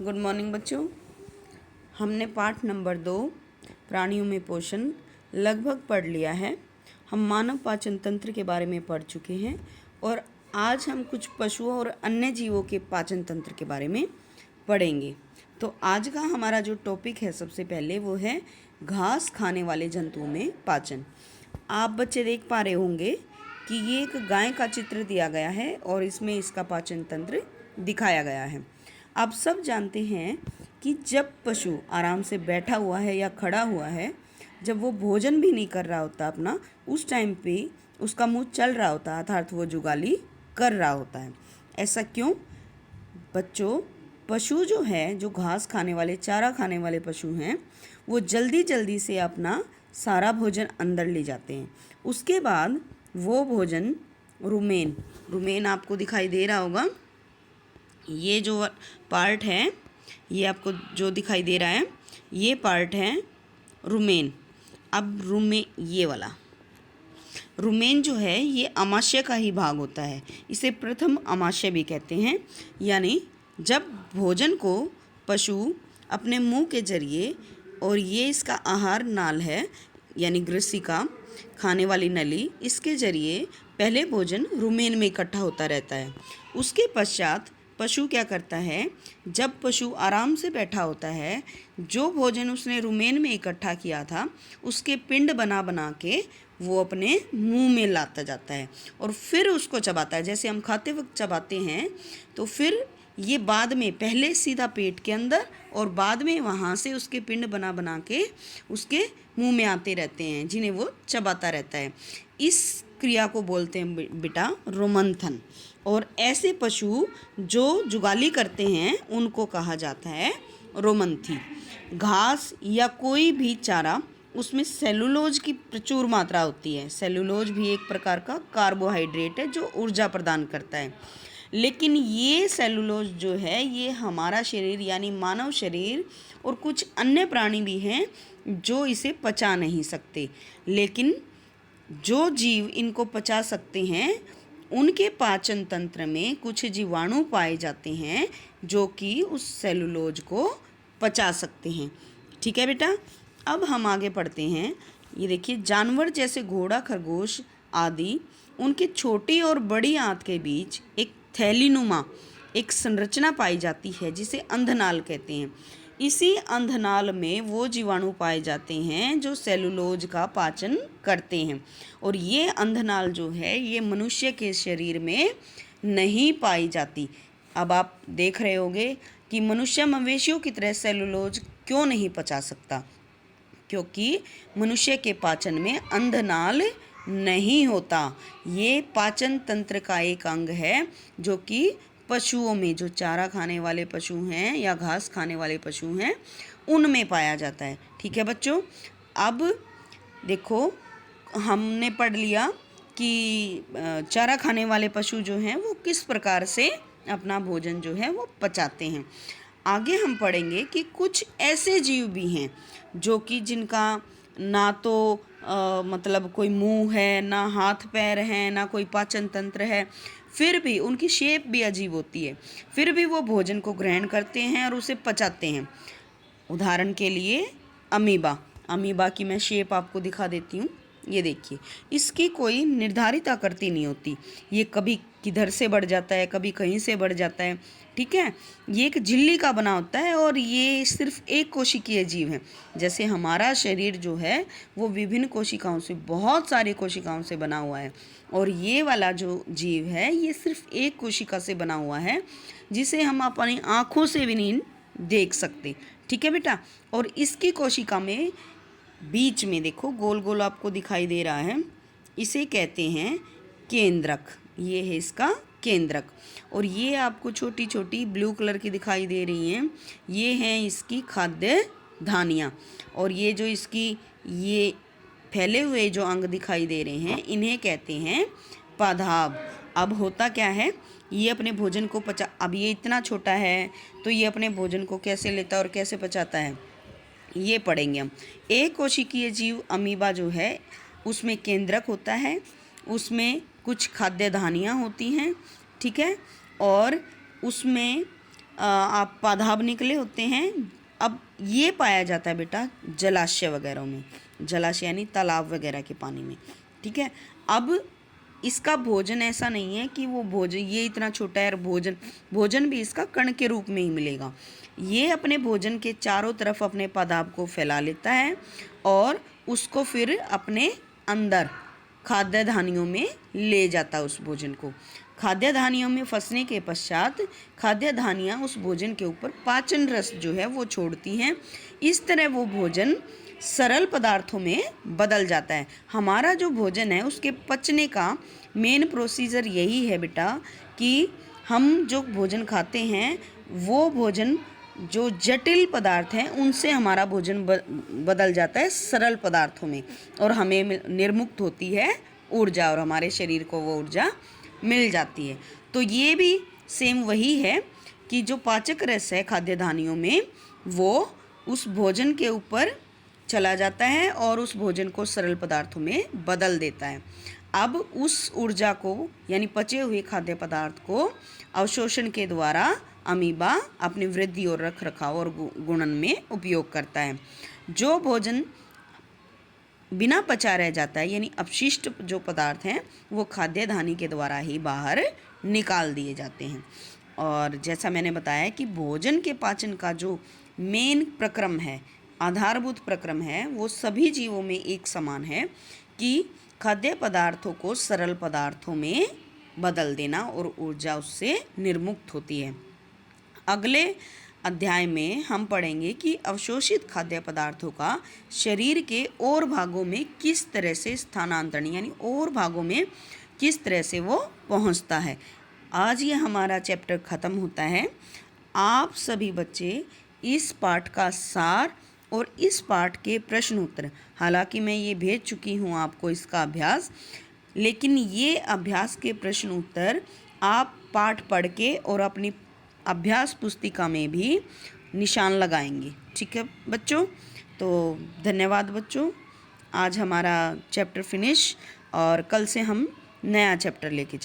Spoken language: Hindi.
गुड मॉर्निंग बच्चों। हमने पाठ नंबर 2 प्राणियों में पोषण लगभग पढ़ लिया है। हम मानव पाचन तंत्र के बारे में पढ़ चुके हैं और आज हम कुछ पशुओं और अन्य जीवों के पाचन तंत्र के बारे में पढ़ेंगे। तो आज का हमारा जो टॉपिक है सबसे पहले वो है घास खाने वाले जंतुओं में पाचन। आप बच्चे देख पा रहे होंगे कि ये एक गाय का चित्र दिया गया है और इसमें इसका पाचन तंत्र दिखाया गया है। आप सब जानते हैं कि जब पशु आराम से बैठा हुआ है या खड़ा हुआ है, जब वो भोजन भी नहीं कर रहा होता अपना, उस टाइम पे उसका मुंह चल रहा होता है, अर्थात वो जुगाली कर रहा होता है। ऐसा क्यों बच्चों? पशु जो है, जो घास खाने वाले, चारा खाने वाले पशु हैं, वो जल्दी जल्दी से अपना सारा भोजन अंदर ले जाते हैं। उसके बाद वो भोजन रुमेन आपको दिखाई दे रहा होगा। ये जो पार्ट है, ये आपको जो दिखाई दे रहा है, ये पार्ट है रुमेन। अब ये वाला रुमेन जो है, ये अमाशय का ही भाग होता है। इसे प्रथम अमाशय भी कहते हैं। यानी जब भोजन को पशु अपने मुंह के जरिए, और ये इसका आहार नाल है यानी ग्रसिका, खाने वाली नली, इसके जरिए पहले भोजन रुमेन में इकट्ठा होता रहता है। उसके पश्चात पशु क्या करता है, जब पशु आराम से बैठा होता है, जो भोजन उसने रुमेन में इकट्ठा किया था उसके पिंड बना बना के वो अपने मुंह में लाता जाता है और फिर उसको चबाता है। जैसे हम खाते वक्त चबाते हैं, तो फिर ये बाद में पहले सीधा पेट के अंदर और बाद में वहाँ से उसके पिंड बना बना के उसके मुंह में आते रहते हैं, जिन्हें वो चबाता रहता है। इस क्रिया को बोलते हैं बेटा रोमंथन। और ऐसे पशु जो जुगाली करते हैं उनको कहा जाता है रोमंथी। घास या कोई भी चारा, उसमें सेलुलोज की प्रचुर मात्रा होती है। सेलुलोज भी एक प्रकार का कार्बोहाइड्रेट है जो ऊर्जा प्रदान करता है। लेकिन ये सेलुलोज जो है, ये हमारा शरीर यानी मानव शरीर और कुछ अन्य प्राणी भी हैं जो इसे पचा नहीं सकते। लेकिन जो जीव इनको पचा सकते हैं, उनके पाचन तंत्र में कुछ जीवाणु पाए जाते हैं जो कि उस सेलुलोज को पचा सकते हैं। ठीक है बेटा, अब हम आगे पढ़ते हैं। ये देखिए, जानवर जैसे घोड़ा, खरगोश आदि, उनके छोटी और बड़ी आंत के बीच एक थैलीनुमा एक संरचना पाई जाती है जिसे अंधनाल कहते हैं। इसी अंधनाल में वो जीवाणु पाए जाते हैं जो सेलुलोज का पाचन करते हैं। और ये अंधनाल जो है, ये मनुष्य के शरीर में नहीं पाई जाती। अब आप देख रहे होंगे कि मनुष्य मवेशियों की तरह सेलुलोज क्यों नहीं पचा सकता, क्योंकि मनुष्य के पाचन में अंधनाल नहीं होता। ये पाचन तंत्र का एक अंग है जो कि पशुओं में, जो चारा खाने वाले पशु हैं या घास खाने वाले पशु हैं, उनमें पाया जाता है। ठीक है बच्चों, अब देखो, हमने पढ़ लिया कि चारा खाने वाले पशु जो हैं वो किस प्रकार से अपना भोजन जो है वो पचाते हैं। आगे हम पढ़ेंगे कि कुछ ऐसे जीव भी हैं जो कि जिनका ना तो मतलब कोई मुंह है, ना हाथ पैर हैं, ना कोई पाचन तंत्र है, फिर भी उनकी शेप भी अजीब होती है, फिर भी वो भोजन को ग्रहण करते हैं और उसे पचाते हैं। उदाहरण के लिए अमीबा की मैं शेप आपको दिखा देती हूँ। ये देखिए, इसकी कोई निर्धारित आकृति नहीं होती। ये कभी किधर से बढ़ जाता है, कभी कहीं से बढ़ जाता है। ठीक है, ये एक झिल्ली का बना होता है और ये सिर्फ एक कोशिकीय जीव है। जैसे हमारा शरीर जो है वो विभिन्न कोशिकाओं से, बहुत सारी कोशिकाओं से बना हुआ है, और ये वाला जो जीव है ये सिर्फ एक कोशिका से बना हुआ है जिसे हम अपनी आँखों से भी नहीं देख सकते। ठीक है बेटा, और इसकी कोशिका में बीच में देखो गोल गोल आपको दिखाई दे रहा है, इसे कहते हैं केंद्रक। ये है इसका केंद्रक। और ये आपको छोटी छोटी ब्लू कलर की दिखाई दे रही हैं, ये हैं इसकी खाद्य धानियाँ। और ये जो इसकी ये फैले हुए जो अंग दिखाई दे रहे हैं, इन्हें कहते हैं पादाभ। अब होता क्या है, ये अपने भोजन को अब ये इतना छोटा है तो ये अपने भोजन को कैसे लेता है और कैसे पचाता है, ये पढ़ेंगे हम। एक कोशिकीय जीव अमीबा जो है, उसमें केंद्रक होता है, उसमें कुछ खाद्य धानियाँ होती हैं। ठीक है, और उसमें आप पादाब निकले होते हैं। अब ये पाया जाता है बेटा जलाशय वगैरह में, जलाशय यानी तालाब वगैरह के पानी में, ठीक है। अब इसका भोजन ऐसा नहीं है कि वो भोजन, ये इतना छोटा है और भोजन भी इसका कण के रूप में ही मिलेगा। ये अपने भोजन के चारों तरफ अपने पादाब को फैला लेता है और उसको फिर अपने अंदर खाद्य धानियों में ले जाता है उस भोजन को। खाद्य धानियों में फंसने के पश्चात खाद्य धानियाँ उस भोजन के ऊपर पाचन रस जो है वो छोड़ती हैं। इस तरह वो भोजन सरल पदार्थों में बदल जाता है। हमारा जो भोजन है उसके पचने का मेन प्रोसीजर यही है बेटा कि हम जो भोजन खाते हैं वो भोजन जो जटिल पदार्थ हैं उनसे हमारा भोजन बदल जाता है सरल पदार्थों में, और हमें निर्मुक्त होती है ऊर्जा, और हमारे शरीर को वो ऊर्जा मिल जाती है। तो ये भी सेम वही है कि जो पाचक रस है खाद्य धानियों में वो उस भोजन के ऊपर चला जाता है और उस भोजन को सरल पदार्थों में बदल देता है। अब उस ऊर्जा को यानी पचे हुए खाद्य पदार्थ को अवशोषण के द्वारा अमीबा अपनी वृद्धि और रख रखाव और गुणन में उपयोग करता है। जो भोजन बिना पचा रह जाता है यानी अपशिष्ट जो पदार्थ हैं वो खाद्य धानी के द्वारा ही बाहर निकाल दिए जाते हैं। और जैसा मैंने बताया कि भोजन के पाचन का जो मेन प्रक्रम है, आधारभूत प्रक्रम है, वो सभी जीवों में एक समान है कि खाद्य पदार्थों को सरल पदार्थों में बदल देना और ऊर्जा उससे निर्मुक्त होती है। अगले अध्याय में हम पढ़ेंगे कि अवशोषित खाद्य पदार्थों का शरीर के और भागों में किस तरह से स्थानांतरण यानी और भागों में किस तरह से वो पहुंचता है। आज ये हमारा चैप्टर ख़त्म होता है। आप सभी बच्चे इस पाठ का सार और इस पाठ के प्रश्न उत्तर, हालांकि मैं ये भेज चुकी हूँ आपको इसका अभ्यास, लेकिन ये अभ्यास के प्रश्न उत्तर आप पाठ पढ़ के और अपनी अभ्यास पुस्तिका में भी निशान लगाएंगे, ठीक है बच्चों। तो धन्यवाद बच्चों, आज हमारा चैप्टर फिनिश और कल से हम नया चैप्टर लेके चलेंगे।